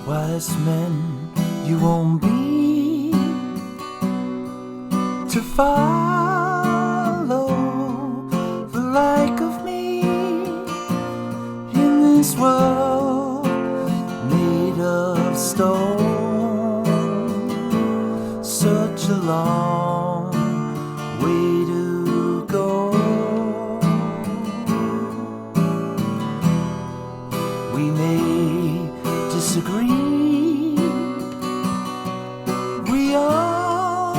Wise men, you won't be to follow the like of me in this world made of stone. Such a long way to go. We may disagree. We all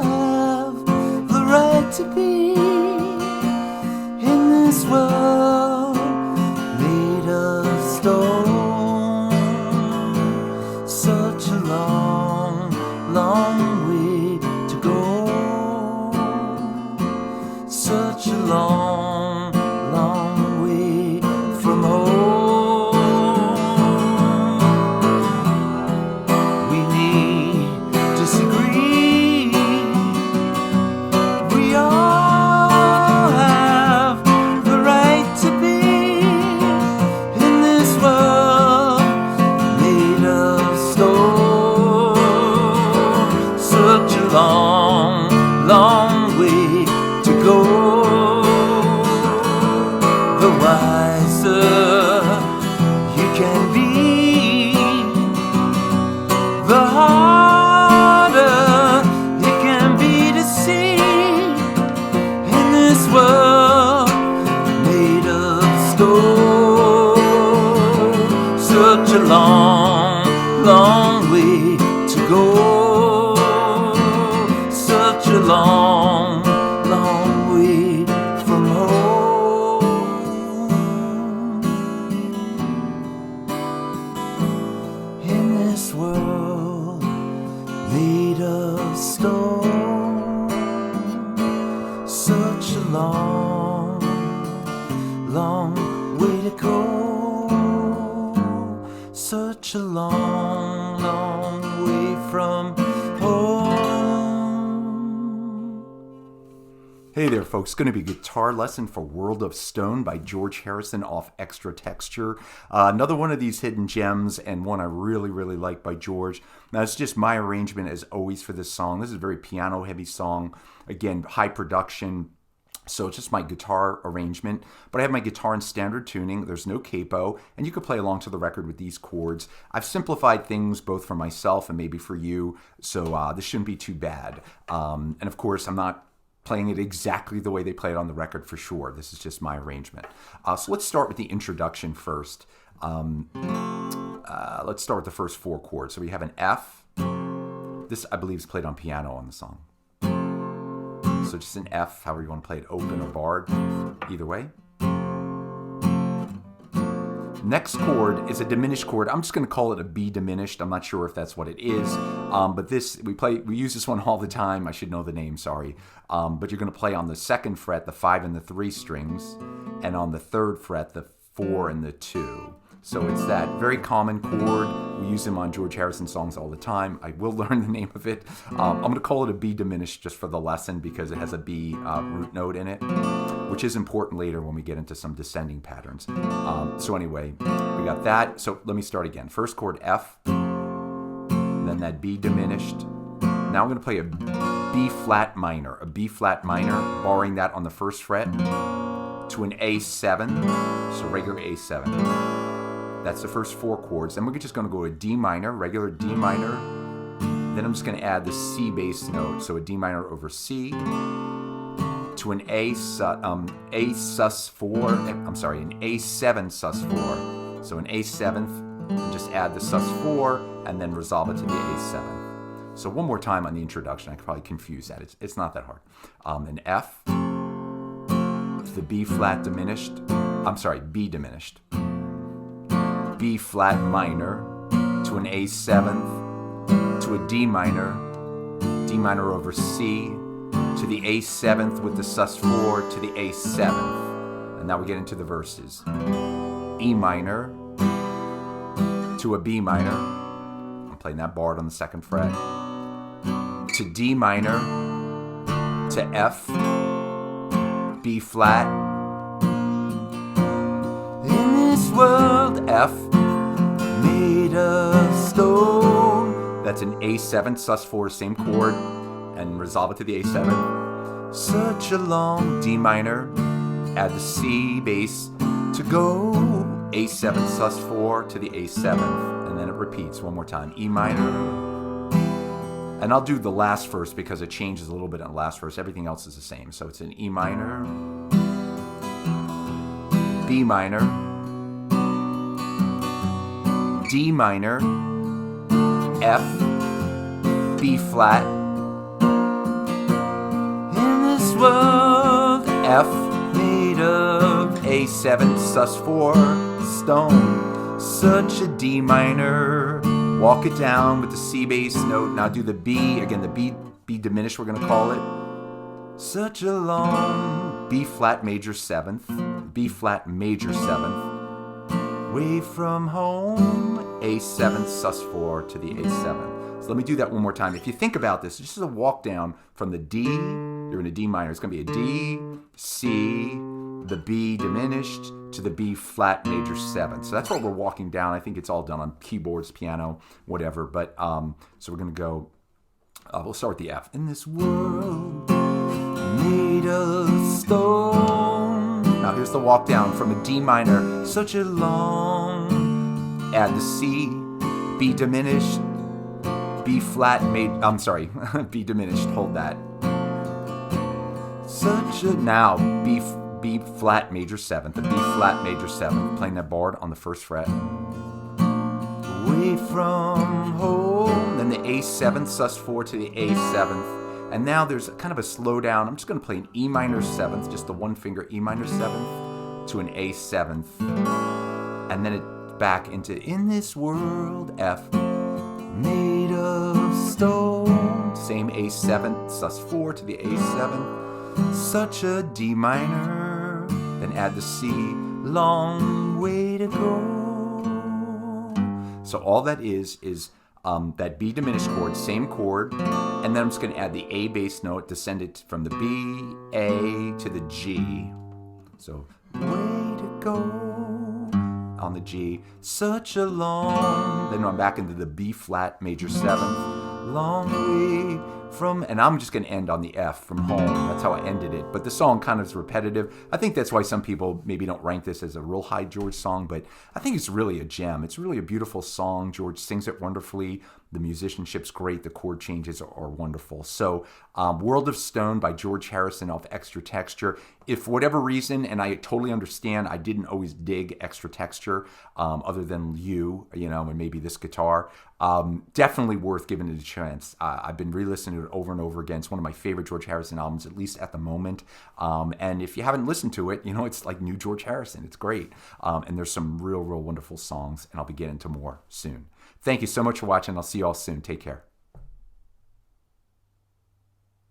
have the right to be in this world made of stone. Such a long, long way to go. Such a long, long way from home. Long, long way to go. The wiser you can be, the harder it can be to see in this world made of stone. Such a long, long way to go. Such a long, long way from home. In this world made of stone. Such a long, long way to go. Such a long, long way from home. Hey there, folks. Going to be a guitar lesson for World of Stone by George Harrison off Extra Texture. Another one of these hidden gems, and one I really, really like by George. Now, it's just my arrangement as always for this song. This is a very piano-heavy song. Again, high production. So it's just my guitar arrangement. But I have my guitar in standard tuning. There's no capo. And you can play along to the record with these chords. I've simplified things both for myself and maybe for you. So this shouldn't be too bad. And of course, I'm not playing it exactly the way they play it on the record for sure. This is just my arrangement. So let's start with the introduction first. Let's start with the first four chords. So we have an F. This, I believe, is played on piano on the song. So just an F, however you want to play it, open or barred, either way. Next chord is a diminished chord. I'm just going to call it a B diminished. I'm not sure if that's what it is, but this we use this one all the time. I should know the name, sorry. But you're going to play on the second fret, the 5 and the 3 strings, and on the third fret, the 4 and the 2. So it's that very common chord. We use them on George Harrison songs all the time. I will learn the name of it. I'm going to call it a B diminished just for the lesson because it has a B root note in it, which is important later when we get into some descending patterns. So anyway, we got that. So let me start again. First chord F, then that B diminished. Now I'm going to play a B flat minor, borrowing that on the first fret to an A7, so regular A7. That's the first four chords. Then we're just going to go to D minor, regular D minor. Then I'm just going to add the C bass note, so a D minor over C to an A sus 4. I'm sorry, an A7 sus 4. So an A7th, just add the sus 4, and then resolve it to the A7. So one more time on the introduction. I could probably confuse that. It's not that hard. An F, the B flat diminished. I'm sorry, B diminished. B flat minor to an A7th to a D minor over C to the A7th with the sus 4 to the A7th. And now we get into the verses. E minor to a B minor. I'm playing that barred on the second fret. To D minor to F, B flat. In this world, F made of That's an A7 sus4, same chord, and resolve it to the A7. Such a long D minor, add the C bass to go. A7 sus4 to the A7, and then it repeats one more time. E minor. And I'll do the last verse because it changes a little bit in the last verse. Everything else is the same. So it's an E minor, B minor, D minor, F, B flat. In this world, F made of A7 sus4 stone. Such a D minor. Walk it down with the C bass note. Now do the B, again the B diminished we're going to call it. Such a long B flat major 7th, B flat major 7th. Way from home, A7 sus4 to the A7. So let me do that one more time. If you think about this, this is a walk down from the D, you're in a D minor. It's going to be a D, C, the B diminished, to the B flat major 7. So that's what we're walking down. I think it's all done on keyboards, piano, whatever. But so we're going to go, we'll start with the F. In this world made of stone. Now here's the walk down from a D minor. Such a long, add the C, B diminished, B flat made, I'm sorry, B diminished, hold that. Such a, now B flat major 7th, the B flat major 7th, playing that bar on the 1st fret. Away from home, then the A7 sus4 to the A7th, and now there's kind of a slowdown. I'm just going to play an E minor 7th, just the one finger E minor 7th to an A7th, and then it back into in this world F made of stone, same A7 sus4 to the A7, such a D minor, then add the C, long way to go. So all that is that B diminished chord, same chord, and then I'm just going to add the A bass note, descend it from the B, A to the G. So way to go on the G, such a long, then I'm back into the B flat major 7th, long way from, and I'm just going to end on the F from home. That's how I ended it. But the song kind of is repetitive. I think that's why some people maybe don't rank this as a real high George song, but I think it's really a gem. It's really a beautiful song. George sings it wonderfully. The musicianship's great. The chord changes are wonderful. So World of Stone by George Harrison off Extra Texture. If for whatever reason, and I totally understand, I didn't always dig Extra Texture other than you know, and maybe this guitar, definitely worth giving it a chance. I've been re-listening to it over and over again. It's one of my favorite George Harrison albums, at least at the moment. And if you haven't listened to it, you know, it's like new George Harrison. It's great. And there's some real wonderful songs, and I'll be getting to more soon. Thank you so much for watching. I'll see you all soon. Take care.